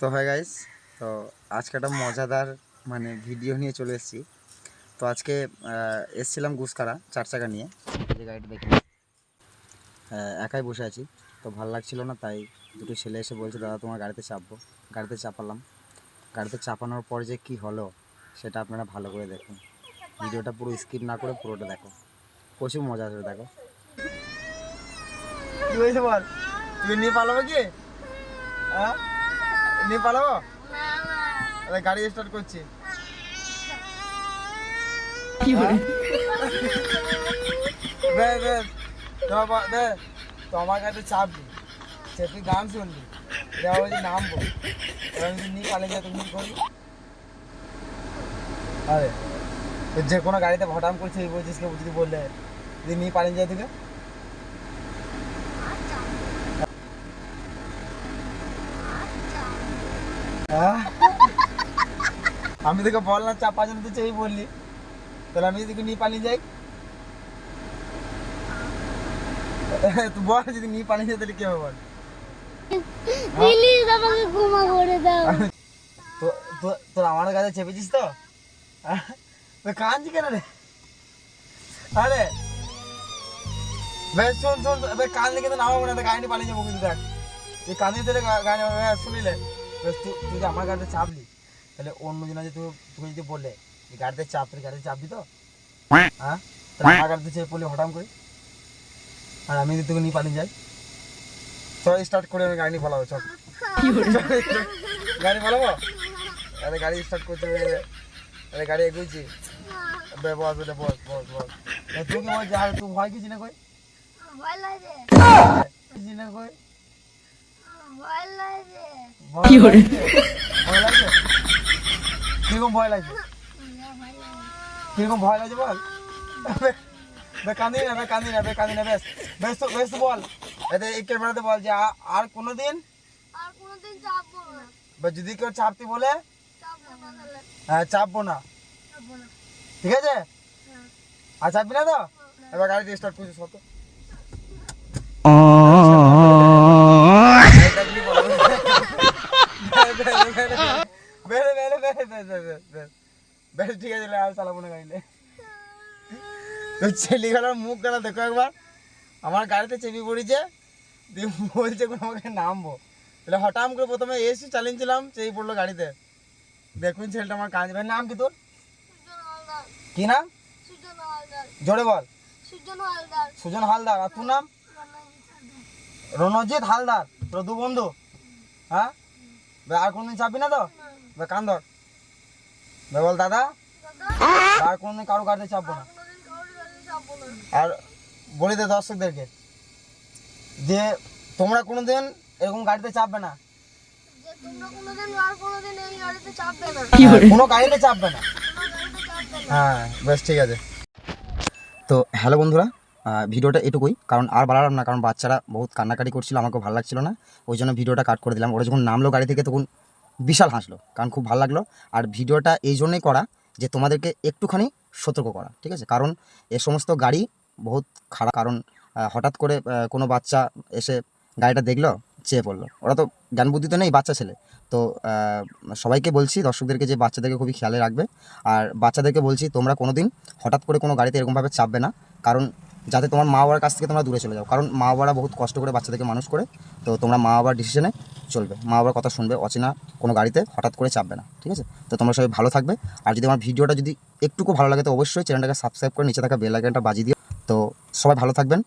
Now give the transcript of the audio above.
তো hi guys, তো আজকে একটা মজাদার ভিডিও নিয়ে চলে এসেছি। তো আজকে এসছিলাম গুসকারা 4 চাকা নিয়ে। যে গাড়িটা দেখে একাই বসে আছি, তো ভালো লাগছিল না, তাই দুটো ছেলে এসে বলছে দাদা তোমার গাড়িতে চাপবো। গাড়িতে চাপালাম। গাড়িতে চাপানোর পর যে কি হলো সেটা আপনারা ভালো করে দেখুন। ভিডিওটা পুরো স্কিপ না করে পুরোটা দেখো, প্রচুর মজা আসবে। দেখো কি হয়েছে বল, তুই নিয়ে পালাবো কি? হ্যাঁ, নিয়ে পালাবো? গাড়ি স্টার্ট করছি। তো আমার কাছে চাপবি, চেপে গান শুনবি, দেওয়া বলছি নামবো। এবার যদি নিয়ে পালিয়ে যায় তুমি কি করবি? আরে যে কোনো গাড়িতে ভটাম করছে এই বলছিস, কেউ যদি বললে যদি নিয়ে পালিয়ে যায় তোকে? আমি তোকে বললাম চাপা জন্য তুই চেয়ে বললি, তাহলে আমি যদি নিয়ে পালিয়ে যাই? তুই বল, যদি নিয়ে পালিয়ে যায় তাহলে কি হবে বল? প্লিজ আমাকে ক্ষমা করে দাও। তোর আমার কাছে চেপেছিস তো? কাঁদছি কেন রে? আরে বেশ শোন শোন, কাঁদলে কিন্তু নামাবো না, গাড়ি নিয়ে পালিয়ে যাবো কিন্তু। দেখ তুই কাঁদিয়ে দিলে গাড়ি শুনিলে বেশ, তুই যে আমার গাড়িতে চাপলি, তাহলে অন্য জন যে তোকে যদি বললে যে গাড়িতে চাপ, তুই গাড়িতে চাপবি তো? হ্যাঁ, তাহলে আমার গাড়িতে চেপে পড়লি হঠাৎ করে, আর আমি যদি তোকে নিয়ে পালিয়ে যাই? চল স্টার্ট করে আমি গাড়ি নিয়ে পালাবো। চল গাড়ি পালাবো। আরে গাড়ি স্টার্ট করতে হবে, আরে গাড়ি এগোচ্ছি। বস বস বস বস বস তুই কি বলছিস? আর তুই ভয় কিছু না কই? ভয় লাগে, কিছু না কই? ভয় লাগে। কি করে ভয় লাগছে? কিরকম ভয় লাগছে? কিরকম ভয় লাগছে বল? কান্দি না কান্দি না কান্দি না, বেশ বেশ তো বেশ তো বল। এতে এই ক্যামেরাতে বল যে আর কোনোদিন চাপবো না। বা যদি কেউ চাপতে বলে চাপবো না তাহলে। হ্যাঁ চাপবো না, চাপবো না। ঠিক আছে? আর চাপবি না তো? এবার গাড়ি স্টার্ট করছিস কত? বেশ ঠিক আছে, আর চালাবো না গাড়িতে। ছেলেগুলোর মুখ গেলা দেখো একবার, আমার গাড়িতে চেপে পড়েছে, দিয়ে বলছে আমাকে নামবো। তাহলে হঠাৎ করে প্রথমে এসি চালিয়েছিলাম, চেয়ে পড়লো গাড়িতে। দেখুন ছেলেটা আমার কাজ। ভাই নাম কি তোর? কি নাম? জোরে বল। সুজন হালদার। আর তোর নাম? রণজিৎ হালদার। তোর দু বন্ধু? হ্যাঁ, আর কোনদিন চাপবি না তো? কান ধর, বল দাদা আর কোনদিন কারো গাড়িতে চাপবো না। আর বলে দে দর্শকদেরকে যে তোমরা কোনোদিন এরকম গাড়িতে চাপবে না, কোনো গাড়িতে চাপবে না। হ্যাঁ বেশ ঠিক আছে। তো হ্যালো বন্ধুরা, ভিডিওটা এটুকুই, কারণ আর বাড়ালাম না, কারণ বাচ্চারা বহুত কান্নাকাটি করছিল, আমাকে ভালো লাগছিল না, ওই জন্য ভিডিওটা কাট করে দিলাম। ওরা যখন নামলো গাড়ি থেকে তখন বিশাল হাসলো, কারণ খুব ভালো লাগলো। আর ভিডিওটা এই জন্যই করা যে তোমাদেরকে একটুখানি সতর্ক করা, ঠিক আছে? কারণ এ সমস্ত গাড়ি বহুত খারাপ, কারণ হঠাৎ করে কোনো বাচ্চা এসে গাড়িটা দেখলো, চেয়ে পড়লো। ওরা তো জ্ঞান বুদ্ধি তো নেই, বাচ্চা ছেলে। তো সবাইকে বলছি, দর্শকদেরকে, যে বাচ্চাদেরকে খুবই খেয়ালে রাখবে। আর বাচ্চাদেরকে বলছি তোমরা কোনো দিন হঠাৎ করে কোনো গাড়িতে এরকমভাবে চাপবে না, কারণ যাতে তোমার মা বাবার কাছ থেকে তোমরা দূরে চলে যাও। কারণ মা বাবারা বহুত কষ্ট করে বাচ্চাদেরকে মানুষ করে, তো তোমরা মা বাবার ডিসিশনে চলবে, মা বাবার কথা শুনবে, অচেনা কোনো গাড়িতে হঠাৎ করে চাপবে না, ঠিক আছে? তো তোমরা সবাই ভালো থাকবে। আর যদি আমার ভিডিওটা যদি একটুকু ভালো লাগে তো অবশ্যই চ্যানেলটাকে সাবস্ক্রাইব করে নিচে থাকা বেল আইকনটা বাজিয়ে দিও। তো সবাই ভালো থাকবেন।